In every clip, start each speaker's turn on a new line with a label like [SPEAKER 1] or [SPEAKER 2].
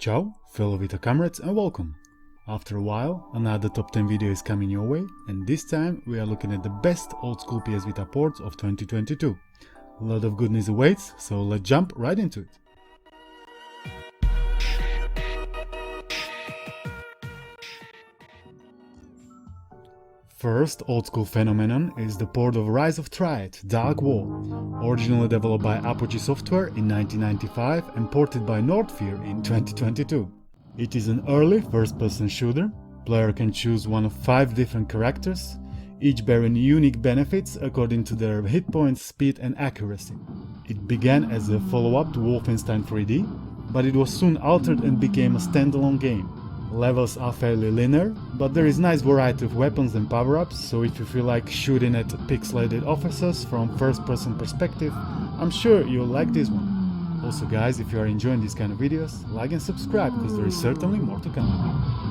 [SPEAKER 1] Ciao, fellow Vita comrades, and welcome! After a while, another top 10 video is coming your way, and this time we are looking at the best old school PS Vita ports of 2022. A lot of goodness awaits, so let's jump right into it. First old school phenomenon is the port of Rise of Triad, Dark War, originally developed by Apogee Software in 1995 and ported by Nordfear in 2022. It is an early first-person shooter. Player can choose one of 5 different characters, each bearing unique benefits according to their hit points, speed and accuracy. It began as a follow-up to Wolfenstein 3D, but it was soon altered and became a standalone game. Levels are fairly linear, but there is nice variety of weapons and power-ups, so if you feel like shooting at pixelated officers from first-person perspective, I'm sure you'll like this one. Also guys, if you are enjoying these kind of videos, like and subscribe, because there is certainly more to come.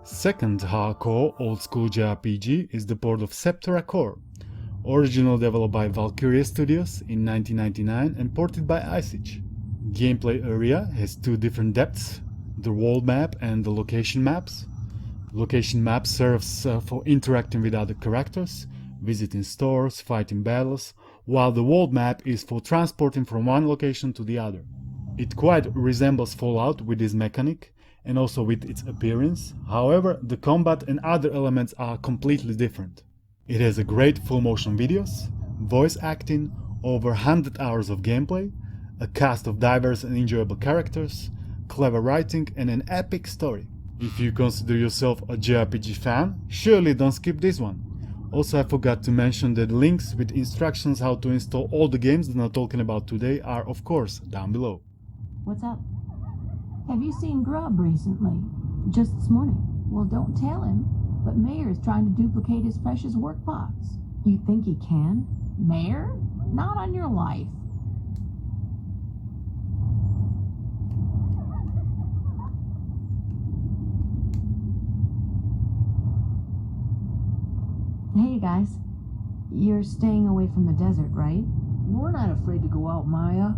[SPEAKER 1] Second hardcore old-school JRPG is the port of Septerra Core, originally developed by Valkyria Studios in 1999 and ported by Issyos. Gameplay area has 2 different depths, the world map and the location maps. Location map serves for interacting with other characters, visiting stores, fighting battles, while the world map is for transporting from one location to the other. It quite resembles Fallout with this mechanic, and also with its appearance. However, the combat and other elements are completely different. It has a great full motion videos, voice acting, over 100 hours of gameplay, a cast of diverse and enjoyable characters, clever writing and an epic story. If you consider yourself a JRPG fan, surely don't skip this one. Also, I forgot to mention that links with instructions how to install all the games that I'm talking about today are of course down below.
[SPEAKER 2] What's up? Have you seen Grub recently? Just this morning. Well, don't tell him, but Mayor's trying to duplicate his precious work box. You think he can? Mayor? Not on your life. Hey, guys. You're staying away from the desert, right?
[SPEAKER 3] We're not afraid to go out, Maya.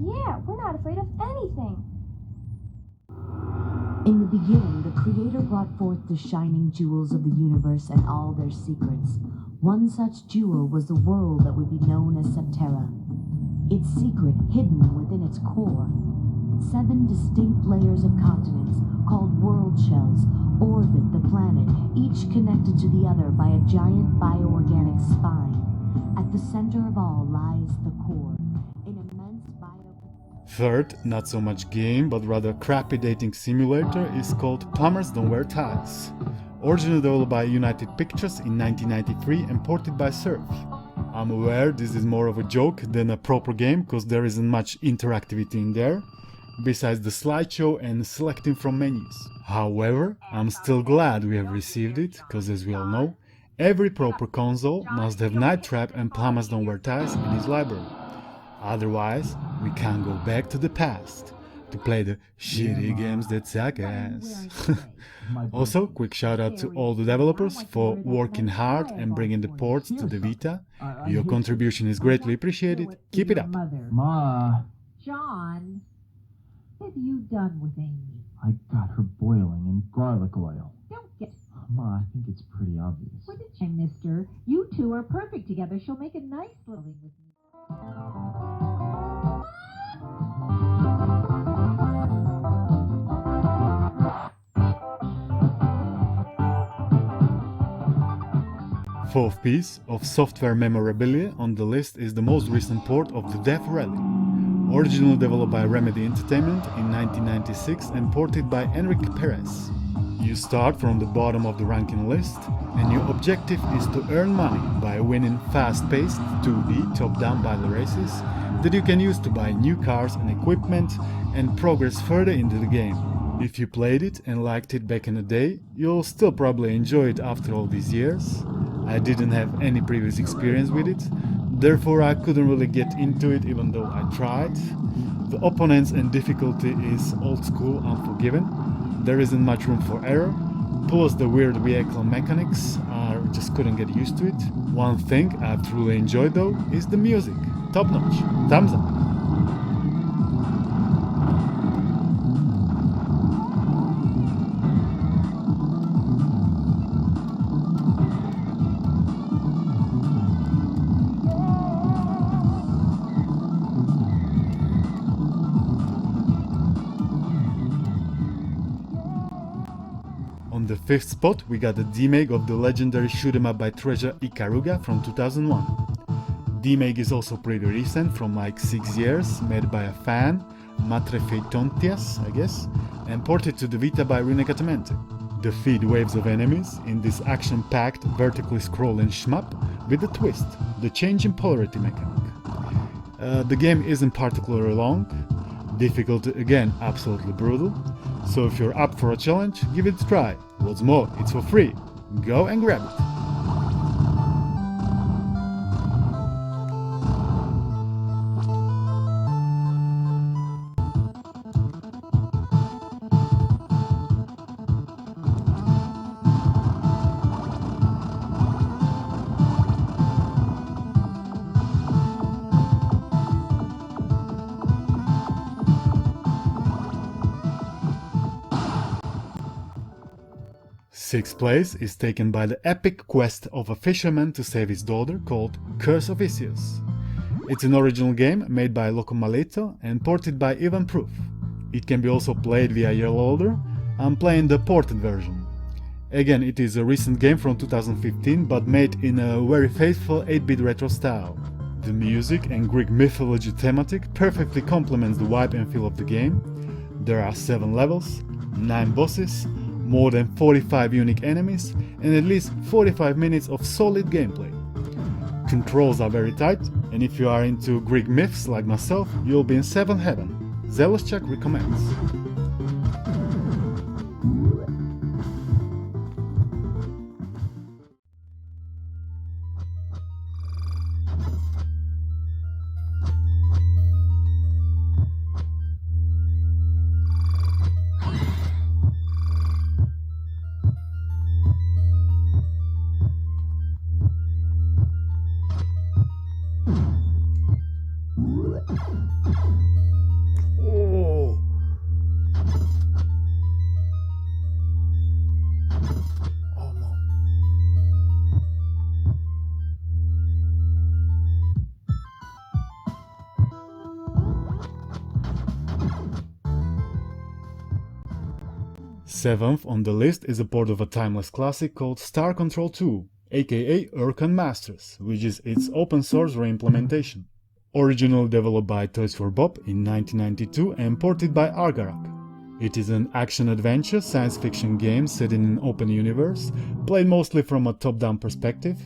[SPEAKER 4] Yeah, we're not afraid of anything.
[SPEAKER 2] In the beginning, the Creator brought forth the shining jewels of the universe and all their secrets. One such jewel was the world that would be known as Septerra. Its secret hidden within its core. 7 distinct layers of continents, called world shells, orbit the planet, each connected to the other by a giant bioorganic spine. At the center of all lies the core, an immense
[SPEAKER 1] Third, not so much game, but rather crappy dating simulator is called Plumbers Don't Wear Ties. Originally developed by United Pictures in 1993 and ported by Surf. I'm aware this is more of a joke than a proper game, because there isn't much interactivity in there, besides the slideshow and selecting from menus. However, I'm still glad we have received it, because as we all know, every proper console must have Night Trap and Plumbers Don't Wear Ties in its library. Otherwise, we can't go back to the past to play the shitty games that suck ass. Also, quick shout out to all the developers for working hard and bringing the ports to the Vita. Your contribution is greatly appreciated. Keep it up.
[SPEAKER 3] Ma.
[SPEAKER 2] John, what have you done with Amy?
[SPEAKER 3] I got her boiling in garlic oil.
[SPEAKER 2] Don't get...
[SPEAKER 3] Ma, I think it's pretty obvious.
[SPEAKER 2] What did you, mister? You two are perfect together. She'll make a nice living with me.
[SPEAKER 1] Fourth piece of software memorabilia on the list is the most recent port of the Death Rally. Originally developed by Remedy Entertainment in 1996 and ported by Enrique Perez. You start from the bottom of the ranking list, and your objective is to earn money by winning fast-paced 2D top-down battle races that you can use to buy new cars and equipment and progress further into the game. If you played it and liked it back in the day, you'll still probably enjoy it after all these years. I didn't have any previous experience with it, therefore I couldn't really get into it even though I tried. The opponents and difficulty is old school, unforgiving. There isn't much room for error, plus the weird vehicle mechanics, I just couldn't get used to it. One thing I've truly enjoyed though is the music. Top notch. Thumbs up. On the 5th spot, we got the remake of the legendary shoot-em-up by Treasure nKaruga from 2001. Remake is also pretty recent, from like 6 years, made by a fan, Matrefeitontias, I guess, and ported to the Vita by Rinnegatamente. Defeat waves of enemies in this action-packed, vertically scrolling shmup with a twist, the change in polarity mechanic. The game isn't particularly long, difficulty again absolutely brutal, so if you're up for a challenge, give it a try. What's more, it's for free. Go and grab it. Sixth place is taken by the epic quest of a fisherman to save his daughter called Curse of Issyos. It's an original game made by Locomalito and ported by Ivan Proof. It can be also played via your loader. I'm playing the ported version. Again, it is a recent game from 2015 but made in a very faithful 8-bit retro style. The music and Greek mythology thematic perfectly complements the vibe and feel of the game. There are 7 levels, 9 bosses, more than 45 unique enemies, and at least 45 minutes of solid gameplay. Controls are very tight, and if you are into Greek myths like myself, you'll be in 7th heaven. Zealous Chuck recommends. Seventh on the list is a port of a timeless classic called Star Control 2, aka Urkan Masters, which is its open source reimplementation. Originally developed by Toys for Bob in 1992 and ported by Argarak. It is an action-adventure science fiction game set in an open universe, played mostly from a top-down perspective.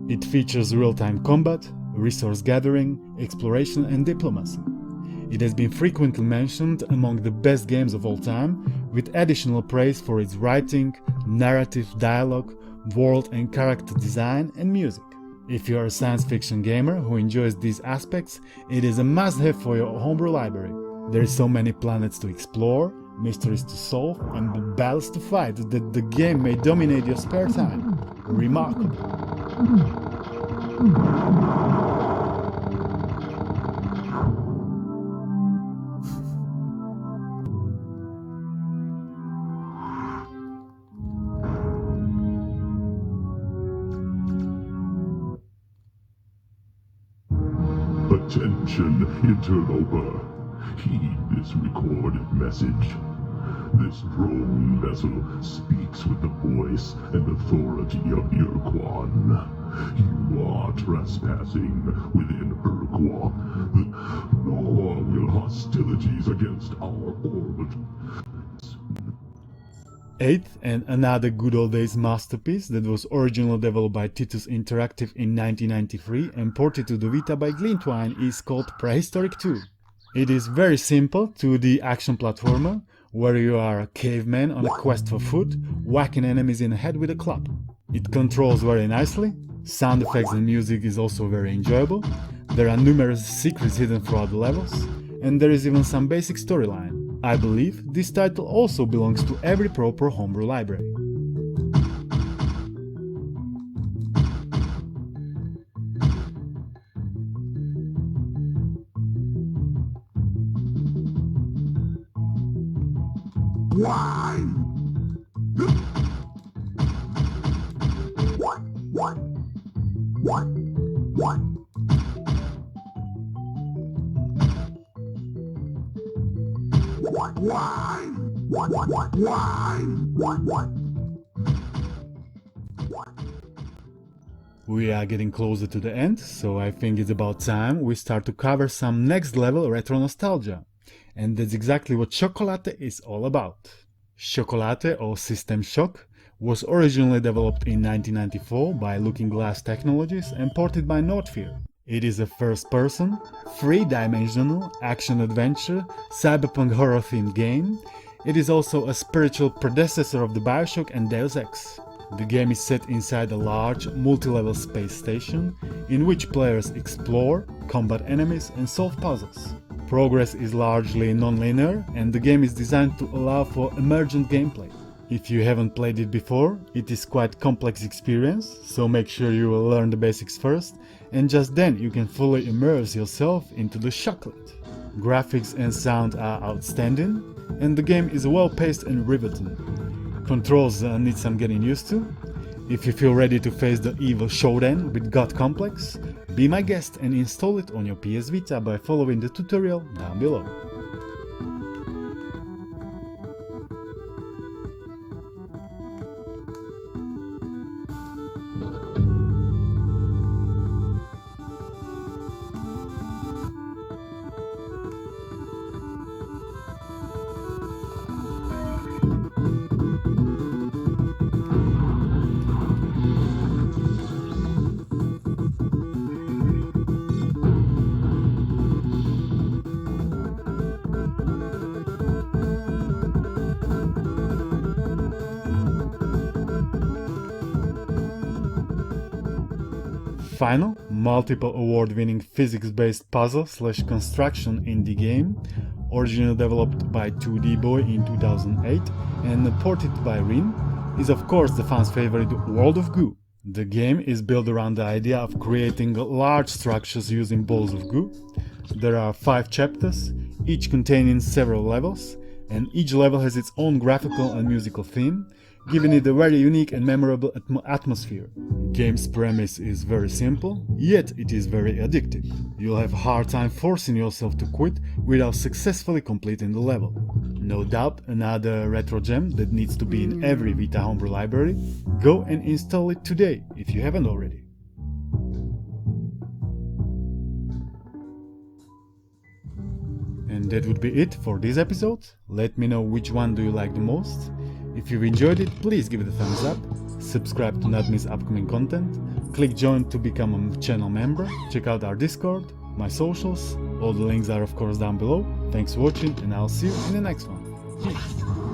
[SPEAKER 1] It features real-time combat, resource gathering, exploration and diplomacy. It has been frequently mentioned among the best games of all time, with additional praise for its writing, narrative, dialogue, world and character design and music. If you are a science fiction gamer who enjoys these aspects, it is a must-have for your homebrew library. There are so many planets to explore, mysteries to solve and battles to fight that the game may dominate your spare time. Remarkable.
[SPEAKER 5] Attention, interloper. Heed this recorded message. This drone vessel speaks with the voice and authority of your Quan. You are trespassing within Urqua. Nor will hostilities against our orbit.
[SPEAKER 1] Eighth, and another good old days masterpiece that was originally developed by Titus Interactive in 1993 and ported to the Vita by Glintwine, is called Prehistorik 2. It is very simple 2D action platformer where you are a caveman on a quest for food, whacking enemies in the head with a club. It controls very nicely, sound effects and music is also very enjoyable, there are numerous secrets hidden throughout the levels, and there is even some basic storyline. I believe this title also belongs to every proper homebrew library. We are getting closer to the end, so I think it's about time we start to cover some next level retro nostalgia. And that's exactly what Chocolate is all about. Chocolate, or System Shock, was originally developed in 1994 by Looking Glass Technologies and ported by Nordfear. It is a first-person, three-dimensional, action-adventure, cyberpunk horror-themed game. It is also a spiritual predecessor of the Bioshock and Deus Ex. The game is set inside a large, multi-level space station, in which players explore, combat enemies and solve puzzles. Progress is largely non-linear, and the game is designed to allow for emergent gameplay. If you haven't played it before, it is quite complex experience, so make sure you will learn the basics first, and just then you can fully immerse yourself into the chocolate. Graphics and sound are outstanding, and the game is well paced and riveting. Controls need some getting used to. If you feel ready to face the evil showdown with God Complex, be my guest and install it on your PS Vita by following the tutorial down below. Final, multiple award-winning physics-based puzzle/construction indie game, originally developed by 2D Boy in 2008 and ported by Rin, is of course the fans' favorite World of Goo. The game is built around the idea of creating large structures using balls of goo. There are 5 chapters, each containing several levels, and each level has its own graphical and musical theme, giving it a very unique and memorable atmosphere. Game's premise is very simple, yet it is very addictive. You'll have a hard time forcing yourself to quit without successfully completing the level. No doubt another retro gem that needs to be in every Vita homebrew library. Go and install it today if you haven't already. And that would be it for this episode. Let me know which one do you like the most. If you've enjoyed it, please give it a thumbs up, subscribe to not miss upcoming content, click join to become a channel member, check out our Discord, my socials, all the links are of course down below. Thanks for watching and I'll see you in the next one. Peace.